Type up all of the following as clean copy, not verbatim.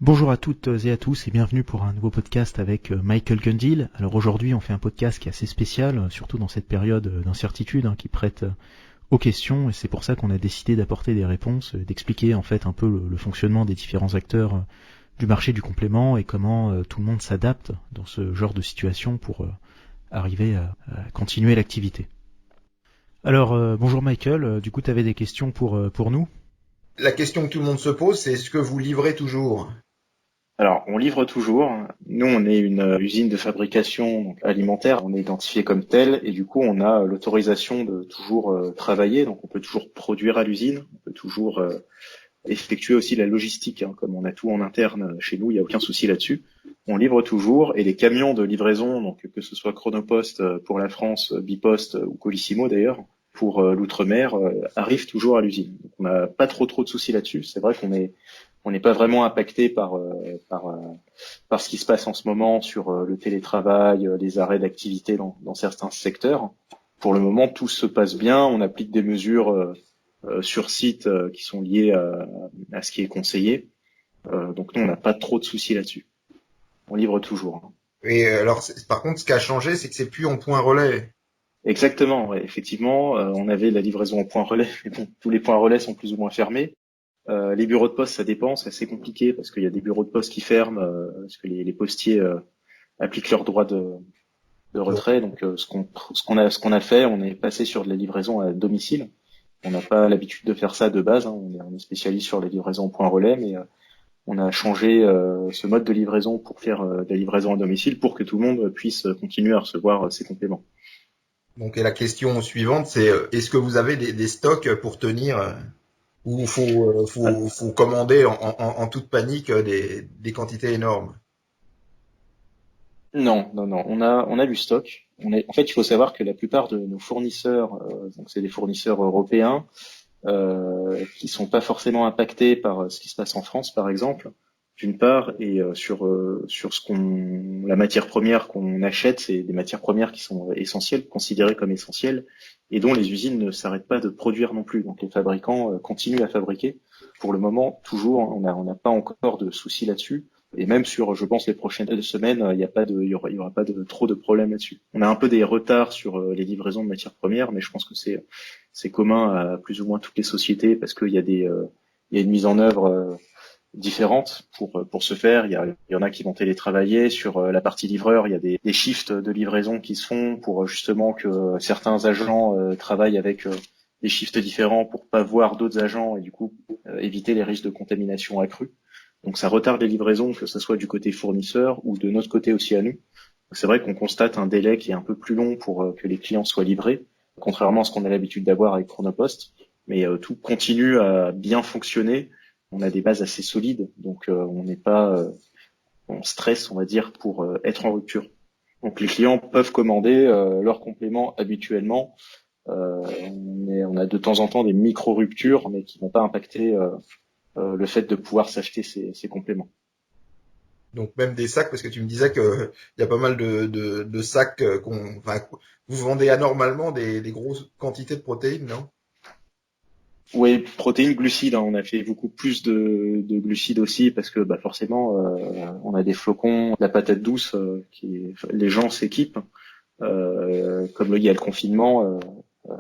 Bonjour à toutes et à tous et bienvenue pour un nouveau podcast avec Michael Gundil. Alors aujourd'hui on fait un podcast qui est assez spécial, surtout dans cette période d'incertitude qui prête aux questions, et c'est pour ça qu'on a décidé d'apporter des réponses, d'expliquer en fait un peu le fonctionnement des différents acteurs du marché du complément et comment tout le monde s'adapte dans ce genre de situation pour arriver à continuer l'activité. Alors bonjour Michael, du coup tu avais des questions pour nous? La question que tout le monde se pose, c'est est-ce que vous livrez toujours? Alors, on livre toujours. Nous, on est une usine de fabrication donc, alimentaire. On est identifié comme tel et du coup, on a l'autorisation de toujours travailler. Donc, on peut toujours produire à l'usine. On peut toujours effectuer aussi la logistique. Comme on a tout en interne chez nous, il n'y a aucun souci là-dessus. On livre toujours et les camions de livraison, donc que ce soit Chronopost pour la France, Bipost ou Colissimo d'ailleurs, pour l'outre-mer, arrivent toujours à l'usine. Donc, on n'a pas trop de soucis là-dessus. C'est vrai qu'on n'est pas vraiment impacté par ce qui se passe en ce moment sur le télétravail, les arrêts d'activité dans certains secteurs. Pour le moment, tout se passe bien. On applique des mesures sur site qui sont liées à ce qui est conseillé. Donc nous, on n'a pas trop de soucis là-dessus. On livre toujours. Et alors, par contre, ce qui a changé, c'est que c'est plus en point relais. Exactement, ouais, effectivement, on avait la livraison en point relais, mais bon, tous les points relais sont plus ou moins fermés. Les bureaux de poste, ça dépend, c'est assez compliqué parce qu'il y a des bureaux de poste qui ferment, parce que les postiers appliquent leur droit de Donc, retrait. Donc, ce qu'on a fait, on est passé sur de la livraison à domicile. On n'a pas l'habitude de faire ça de base. On est spécialiste sur les livraisons au point relais, mais on a changé ce mode de livraison pour faire de la livraison à domicile pour que tout le monde puisse continuer à recevoir ses compléments. et la question suivante, c'est est-ce que vous avez des stocks pour tenir ou faut commander en toute panique des quantités énormes? Non, non, non. On a du stock. En fait, il faut savoir que la plupart de nos fournisseurs, donc c'est des fournisseurs européens, qui sont pas forcément impactés par ce qui se passe en France, par exemple, d'une part, et sur la matière première qu'on achète, c'est des matières premières qui sont essentielles, considérées comme essentielles, et dont les usines ne s'arrêtent pas de produire non plus. Donc les fabricants continuent à fabriquer. Pour le moment, toujours, on n'a pas encore de soucis là-dessus. Et même sur, je pense, les prochaines semaines, il y aura pas de trop de problèmes là-dessus. On a un peu des retards sur les livraisons de matières premières, mais je pense que c'est commun à plus ou moins toutes les sociétés parce qu'il y a il y a une mise en œuvre différente pour ce faire. Il y en a qui vont télétravailler sur la partie livreur. Il y a des shifts de livraison qui se font pour justement que certains agents travaillent avec des shifts différents pour pas voir d'autres agents et du coup éviter les risques de contamination accrue. Donc ça retarde les livraisons, que ce soit du côté fournisseur ou de notre côté aussi à nous. C'est vrai qu'on constate un délai qui est un peu plus long pour que les clients soient livrés, contrairement à ce qu'on a l'habitude d'avoir avec Chronopost. Mais tout continue à bien fonctionner. On a des bases assez solides, donc on n'est pas en stress, on va dire, pour être en rupture. Donc les clients peuvent commander leurs compléments habituellement. On a de temps en temps des micro-ruptures, mais qui vont pas impacter le fait de pouvoir s'acheter ces compléments. Donc même des sacs, parce que tu me disais que il y a pas mal de sacs enfin, vous vendez anormalement des grosses quantités de protéines, non? Oui, protéines, glucides, on a fait beaucoup plus de glucides aussi parce que bah, forcément on a des flocons, de la patate douce les gens s'équipent comme il y a le confinement,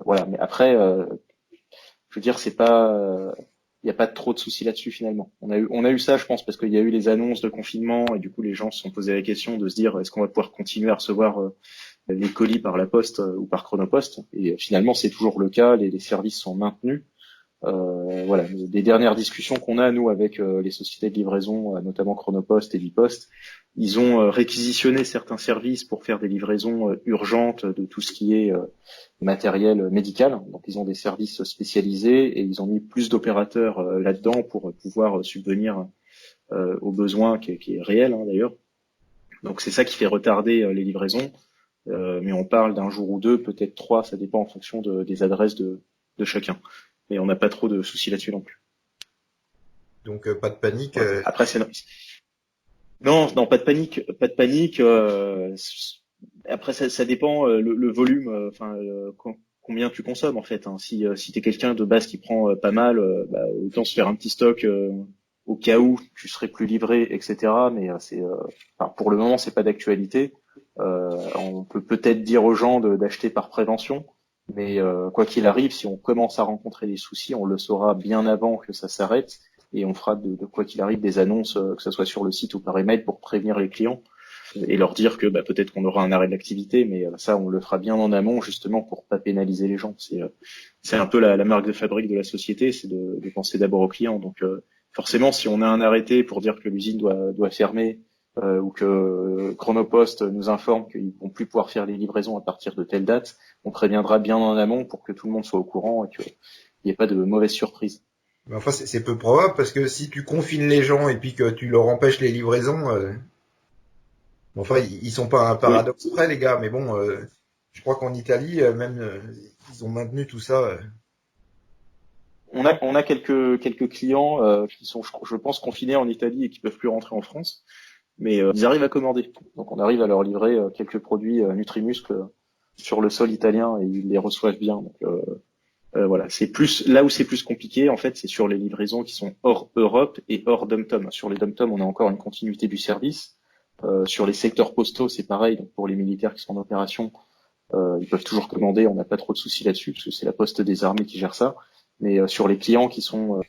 voilà. Mais après, je veux dire, c'est pas, il n'y a pas trop de soucis là-dessus finalement. On a eu ça, je pense, parce qu'il y a eu les annonces de confinement et du coup les gens se sont posé la question de se dire est-ce qu'on va pouvoir continuer à recevoir les colis par la poste ou par Chronopost. Et finalement c'est toujours le cas, les services sont maintenus. Voilà, des dernières discussions qu'on a nous avec les sociétés de livraison, notamment Chronopost et Bipost, ils ont réquisitionné certains services pour faire des livraisons urgentes de tout ce qui est matériel médical. Donc ils ont des services spécialisés et ils ont mis plus d'opérateurs là-dedans pour pouvoir subvenir aux besoins qui est réel d'ailleurs. Donc c'est ça qui fait retarder les livraisons, mais on parle d'un jour ou deux, peut-être trois, ça dépend en fonction des adresses de chacun. Mais on n'a pas trop de soucis là-dessus non plus. Pas de panique. Voilà. Après, non, non, pas de panique, pas de panique. Après, ça dépend le volume, enfin combien tu consommes en fait. Si t'es quelqu'un de base qui prend pas mal, bah, autant se faire un petit stock au cas où tu serais plus livré, etc. Mais pour le moment, c'est pas d'actualité. On peut peut-être dire aux gens d'acheter par prévention, mais quoi qu'il arrive, si on commence à rencontrer des soucis, on le saura bien avant que ça s'arrête, et on fera de quoi qu'il arrive des annonces, que ce soit sur le site ou par email, pour prévenir les clients et leur dire que peut-être qu'on aura un arrêt de l'activité, mais ça, on le fera bien en amont, justement, pour pas pénaliser les gens. C'est un peu la marque de fabrique de la société, c'est de penser d'abord aux clients. Donc forcément, si on a un arrêté pour dire que l'usine doit fermer, ou que Chronopost nous informe qu'ils vont plus pouvoir faire les livraisons à partir de telle date, on préviendra bien en amont pour que tout le monde soit au courant et qu'il n'y ait pas de mauvaises surprises. Mais enfin, c'est peu probable parce que si tu confines les gens et puis que tu leur empêches les livraisons, enfin, ils sont pas à un Oui. paradoxe près, les gars. Mais bon, je crois qu'en Italie, même, ils ont maintenu tout ça. On a quelques clients qui sont, je pense, confinés en Italie et qui peuvent plus rentrer en France, mais ils arrivent à commander. Donc on arrive à leur livrer quelques produits Nutrimuscle sur le sol italien et ils les reçoivent bien. Donc voilà, c'est plus là où c'est plus compliqué en fait, c'est sur les livraisons qui sont hors Europe et hors dom-tom. Sur les dom-tom, on a encore une continuité du service. Sur les secteurs postaux, c'est pareil. Donc pour les militaires qui sont en opération, ils peuvent toujours commander. On n'a pas trop de soucis là-dessus parce que c'est la Poste des Armées qui gère ça. Mais sur les clients qui sont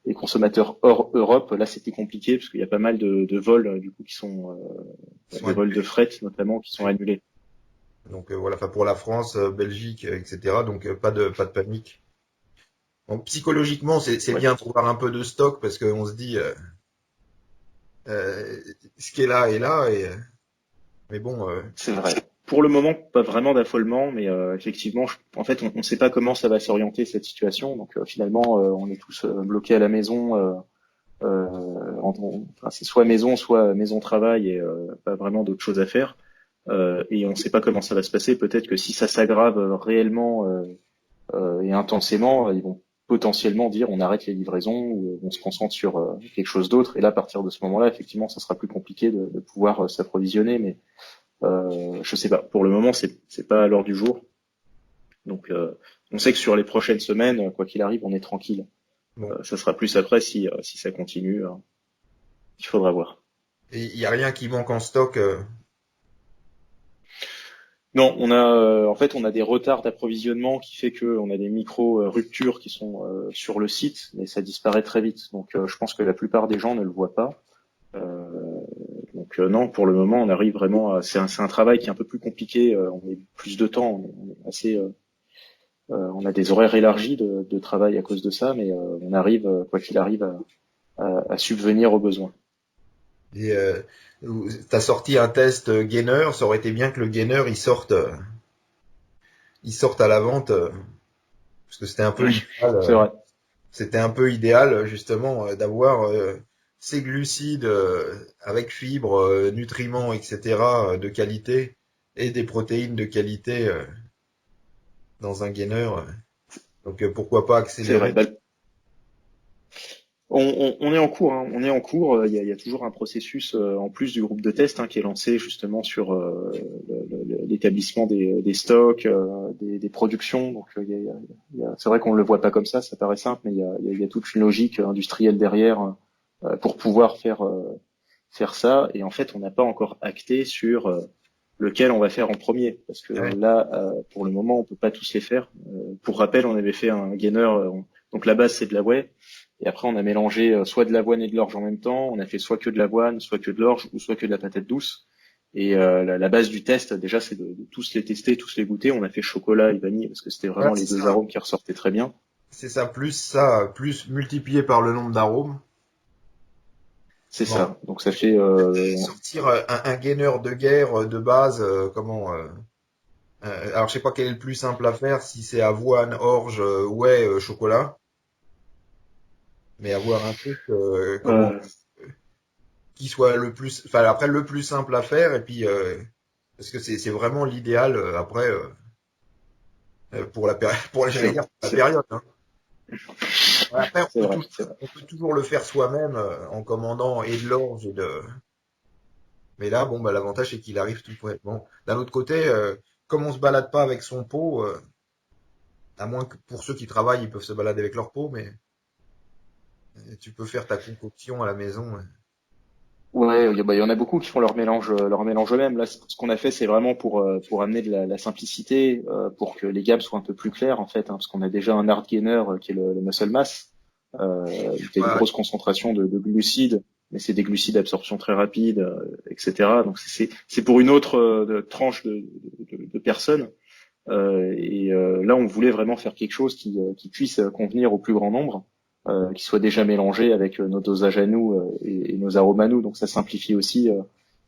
les consommateurs hors Europe, là c'est plus compliqué parce qu'il y a pas mal de vols du coup qui sont Ils sont des vols de fret notamment qui sont annulés. Donc voilà, enfin pour la France, Belgique, etc. Donc pas de panique. Donc psychologiquement, c'est Ouais, bien de trouver un peu de stock parce qu'on se dit ce qui est là est là. Mais bon, c'est vrai. Pour le moment, pas vraiment d'affolement, mais effectivement, en fait, on ne sait pas comment ça va s'orienter cette situation. Donc finalement, on est tous bloqués à la maison. Enfin, c'est soit maison, soit maison travail et pas vraiment d'autres choses à faire. Et on ne sait pas comment ça va se passer. Peut-être que si ça s'aggrave réellement et intensément, ils vont potentiellement dire on arrête les livraisons ou on se concentre sur quelque chose d'autre. Et là, à partir de ce moment-là, effectivement, ça sera plus compliqué de pouvoir s'approvisionner. Mais je sais pas. Pour le moment, c'est pas à l'heure du jour. Donc, on sait que sur les prochaines semaines, quoi qu'il arrive, on est tranquille. bon, Ça sera plus après si ça continue. Il faudra voir. et il y a rien qui manque en stock. Non, en fait, on a des retards d'approvisionnement qui fait que on a des micro ruptures qui sont sur le site, mais ça disparaît très vite. Donc, je pense que la plupart des gens ne le voient pas. Euh, donc, non, pour le moment, on arrive vraiment à. C'est un travail qui est un peu plus compliqué. On met plus de temps. On est assez. On a des horaires élargis de travail à cause de ça, mais on arrive, quoi qu'il arrive, à subvenir aux besoins. Et t'as sorti un test gainer, ça aurait été bien que le gainer il sorte à la vente parce que C'est vrai. c'était un peu idéal justement d'avoir ces glucides avec fibres, nutriments, etc. De qualité et des protéines de qualité dans un gainer. Donc pourquoi pas C'est vrai. accélérer. On est en cours, hein. On est en cours. Il y a toujours un processus en plus du groupe de test qui est lancé justement sur l'établissement des stocks, des productions. Donc c'est vrai qu'on ne le voit pas comme ça paraît simple, mais il y a toute une logique industrielle derrière pour pouvoir faire ça. Et en fait, on n'a pas encore acté sur lequel on va faire en premier, parce que Ouais. là, pour le moment, on peut pas tous les faire. Pour rappel, on avait fait un gainer. Donc la base c'est de la whey. Et après, on a mélangé soit de l'avoine et de l'orge en même temps. On a fait soit que de l'avoine, soit que de l'orge, ou soit que de la patate douce. Et la base du test, déjà, c'est de tous les tester, tous les goûter. On a fait chocolat et vanille parce que c'était Voilà, vraiment les c'est deux ça. arômes qui ressortaient très bien. C'est ça, plus multiplié par le nombre d'arômes. C'est Bon, ça. Donc ça fait sortir un gainer de guerre de base, comment alors je sais pas quel est le plus simple à faire, si c'est avoine, orge, whey, chocolat, mais avoir un truc comment euh, qui soit le plus, enfin après le plus simple à faire et puis parce que c'est vraiment l'idéal après pour la période, pour j'allais dire pour la c'est période. Hein. Ouais, après c'est vrai, c'est vrai. on peut toujours le faire soi-même en commandant et de l'orge et de. Mais là bon bah l'avantage c'est qu'il arrive tout près. Bon d'un autre côté comme on se balade pas avec son pot, à moins que pour ceux qui travaillent ils peuvent se balader avec leur pot, mais Et tu peux faire ta concoction à la maison. Ouais, il y en a beaucoup qui font leur mélange eux-mêmes. Là, ce qu'on a fait, c'est vraiment pour amener de la simplicité, pour que les gammes soient un peu plus claires en fait, hein, parce qu'on a déjà un hard gainer qui est le muscle mass, qui a une Ouais, grosse concentration de glucides, mais c'est des glucides d'absorption très rapide, etc. Donc c'est pour une autre tranche de personnes. Là, on voulait vraiment faire quelque chose qui puisse convenir au plus grand nombre, qui soit déjà mélangé avec nos dosages à nous et nos arômes à nous. Donc ça simplifie aussi,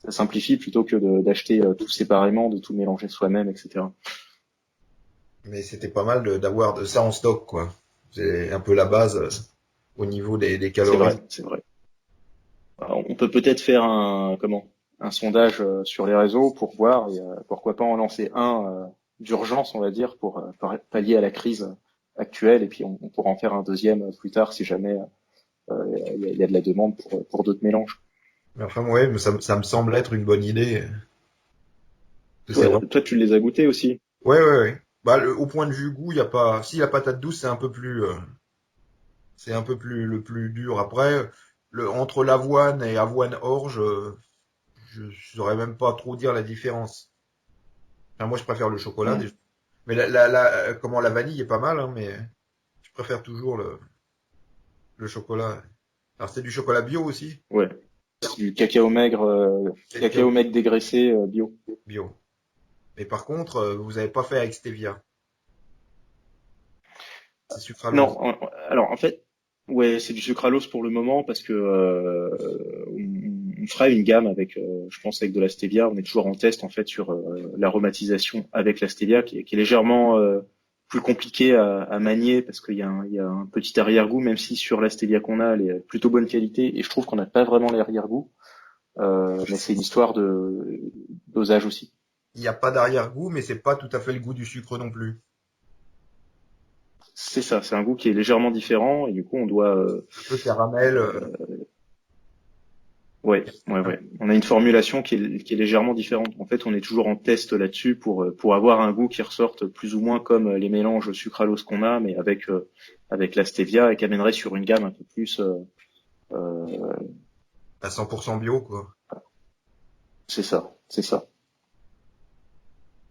ça simplifie plutôt que d'acheter tout séparément, de tout mélanger soi-même, etc. mais c'était pas mal d'avoir de ça en stock, quoi. C'est un peu la base au niveau des C'est vrai, calories. c'est vrai. Alors, on peut peut-être faire un sondage sur les réseaux pour voir et pourquoi pas en lancer un d'urgence, on va dire, pour pallier à la crise actuelle, et puis on pourra en faire un deuxième plus tard si jamais il y a de la demande pour d'autres mélanges. Mais enfin, ouais, mais ça me semble être une bonne idée. C'est Toi, vrai. toi, tu les as goûtés aussi. Ouais, ouais, ouais. Bah, au point de vue goût, il y a pas. Si la patate douce, c'est un peu plus le plus dur. Après, entre l'avoine et avoine orge, je saurais même pas trop dire la différence. Enfin, moi, je préfère le chocolat, Hmm. déjà. Mais comment la vanille est pas mal, hein, mais je préfère toujours le chocolat. Alors, c'est du chocolat bio aussi, Ouais, c'est du c'est cacao maigre dégraissé bio. bio. Mais par contre, vous avez pas fait avec stevia. C'est sucralose. Non, alors en fait, ouais, c'est du sucralose pour le moment parce que on fera une gamme avec, je pense, avec de la stevia. On est toujours en test en fait sur l'aromatisation avec la stevia, qui est légèrement plus compliqué à manier parce il y a un petit arrière-goût, même si sur la stevia qu'on a, elle est plutôt bonne qualité et je trouve qu'on n'a pas vraiment l'arrière-goût. Mais c'est une histoire de dosage aussi. Il n'y a pas d'arrière-goût, mais c'est pas tout à fait le goût du sucre non plus. C'est ça, c'est un goût qui est légèrement différent et du coup on doit Un peu caramel. ouais, ouais, ouais. On a une formulation qui est légèrement différente. En fait, on est toujours en test là-dessus pour avoir un goût qui ressorte plus ou moins comme les mélanges sucralose qu'on a, mais avec la stevia et qui amènerait sur une gamme un peu plus. Euh, À 100% bio, quoi. c'est ça, c'est ça.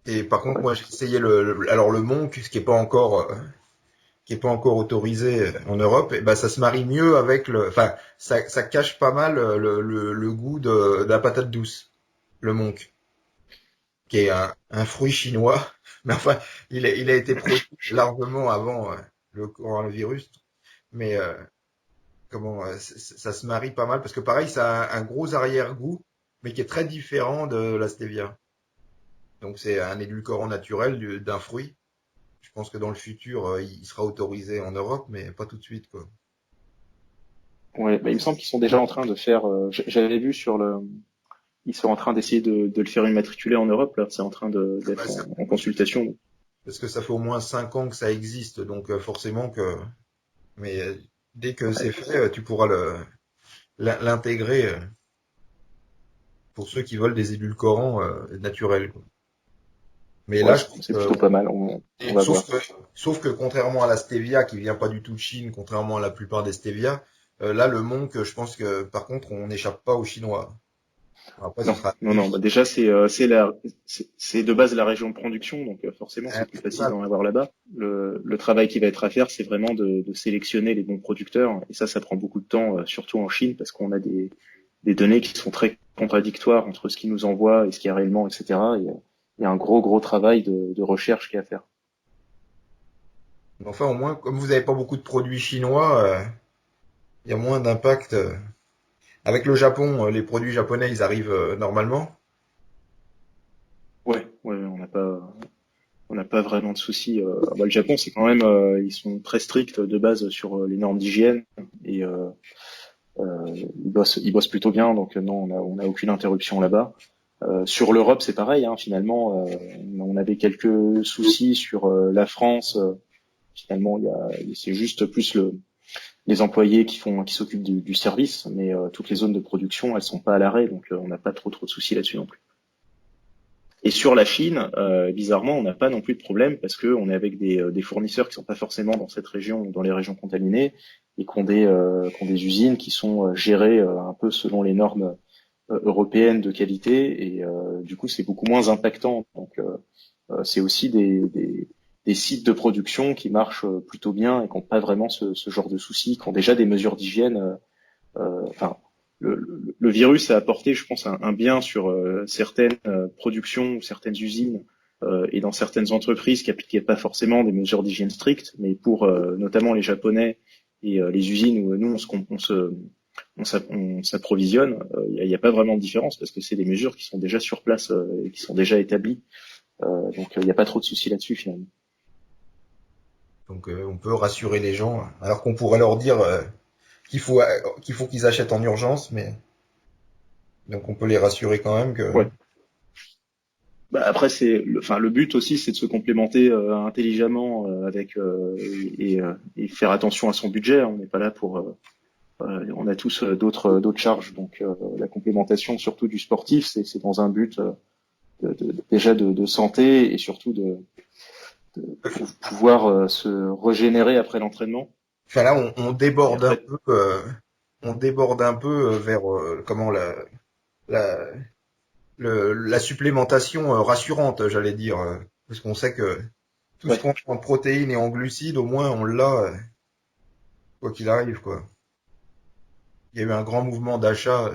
Et par contre, Ouais. moi, j'ai essayé alors le monk, ce qui est pas encore autorisé en Europe, et ben ça se marie mieux avec enfin, ça cache pas mal le goût de la patate douce, le monk, qui est un fruit chinois, mais enfin, il a été produit largement avant le coronavirus, mais ça se marie pas mal parce que pareil, ça a un gros arrière-goût, mais qui est très différent de la stevia. Donc c'est un édulcorant naturel d'un fruit. Je pense que dans le futur, il sera autorisé en Europe, mais pas tout de suite, quoi. Ouais, bah, il me semble qu'ils sont déjà en train de faire. J'avais vu sur le. Ils sont en train d'essayer de le faire immatriculer en Europe. Là, c'est en train Bah, d'être en consultation. parce que ça fait au moins 5 ans que ça existe, donc forcément que. Mais dès que c'est Ouais, fait, tu pourras l'intégrer pour ceux qui veulent des édulcorants naturels, quoi. Mais là, ouais, je trouve c'est plutôt pas mal. On va sauf voir. que, sauf que contrairement à la stevia, qui vient pas du tout de Chine, contrairement à la plupart des stevia, là, le monk, je pense que par contre, on n'échappe pas aux Chinois. Après, ce Non, sera non, non. niche. Bah déjà, c'est de base la région de production, donc forcément, c'est plus C'est facile ça. d'en avoir là-bas. Le travail qui va être à faire, c'est vraiment de sélectionner les bons producteurs, et ça prend beaucoup de temps, surtout en Chine, parce qu'on a des données qui sont très contradictoires entre ce qu'ils nous envoient et ce qu'il y a réellement, etc. Et, il y a un gros travail de recherche qui est à faire. Mais enfin, au moins, comme vous n'avez pas beaucoup de produits chinois, il y a moins d'impact. Avec le Japon, les produits japonais, ils arrivent normalement. Ouais, ouais, on n'a pas vraiment de soucis. Bah, le Japon, c'est quand même, ils sont très stricts de base sur les normes d'hygiène et ils bossent plutôt bien, donc non, on a aucune interruption là-bas. Sur l'Europe, c'est pareil, hein, finalement, on avait quelques soucis sur la France. Finalement, c'est juste plus les employés qui s'occupent du service, mais toutes les zones de production, elles sont pas à l'arrêt, donc on n'a pas trop de soucis là-dessus non plus. Et sur la Chine, bizarrement, on n'a pas non plus de problème parce que on est avec des fournisseurs qui sont pas forcément dans cette région ou dans les régions contaminées et qui ont des usines qui sont gérées un peu selon les normes européennes de qualité et du coup c'est beaucoup moins impactant. Donc c'est aussi des sites de production qui marchent plutôt bien et qui n'ont pas vraiment ce genre de soucis, qui ont déjà des mesures d'hygiène. Enfin, le virus a apporté, je pense, un bien sur certaines productions ou certaines usines et dans certaines entreprises qui appliquaient pas forcément des mesures d'hygiène strictes, mais pour notamment les Japonais et les usines où nous on s'approvisionne, il n'y a pas vraiment de différence parce que c'est des mesures qui sont déjà sur place et qui sont déjà établies. Donc il n'y a pas trop de soucis là-dessus finalement. Donc on peut rassurer les gens, alors qu'on pourrait leur dire qu'il faut qu'ils achètent en urgence, mais donc on peut les rassurer quand même que. Ouais. Bah après le but aussi c'est de se complémenter intelligemment avec et faire attention à son budget. On n'est pas là pour on a tous d'autres charges donc la complémentation surtout du sportif c'est dans un but déjà de santé et surtout de pouvoir se régénérer après l'entraînement. Enfin là Et après, on déborde un peu vers comment la la supplémentation rassurante, j'allais dire, parce qu'on sait que tout ce ouais. qu'on a en protéines et en glucides, au moins on l'a, quoi qu'il arrive, quoi. Il y a eu un grand mouvement d'achat.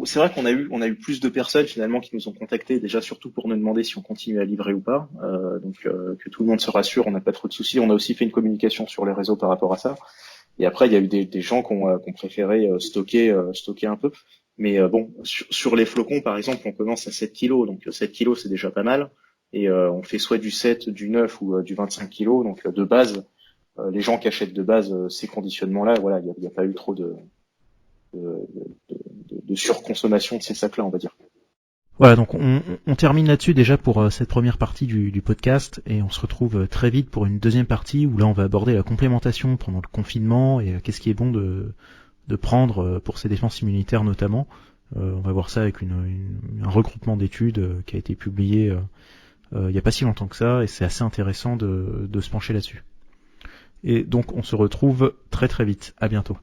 C'est vrai qu'on a eu plus de personnes finalement qui nous ont contactés déjà surtout pour nous demander si on continue à livrer ou pas. Donc que tout le monde se rassure, on n'a pas trop de soucis. On a aussi fait une communication sur les réseaux par rapport à ça. Et après il y a eu des gens qui ont préféré stocker un peu. Mais bon, sur les flocons par exemple, on commence à 7 kilos, donc 7 kilos c'est déjà pas mal. Et on fait soit du 7, du 9 ou du 25 kilos. Donc de base, les gens qui achètent de base ces conditionnements-là, voilà, il y a pas eu trop de surconsommation de ces sacs-là, on va dire. Voilà, donc on termine là-dessus déjà pour cette première partie du podcast et on se retrouve très vite pour une deuxième partie où là on va aborder la complémentation pendant le confinement et qu'est-ce qui est bon de prendre pour ses défenses immunitaires notamment. On va voir ça avec un regroupement d'études qui a été publié il n'y a pas si longtemps que ça et c'est assez intéressant de se pencher là-dessus. Et donc on se retrouve très très vite. À bientôt.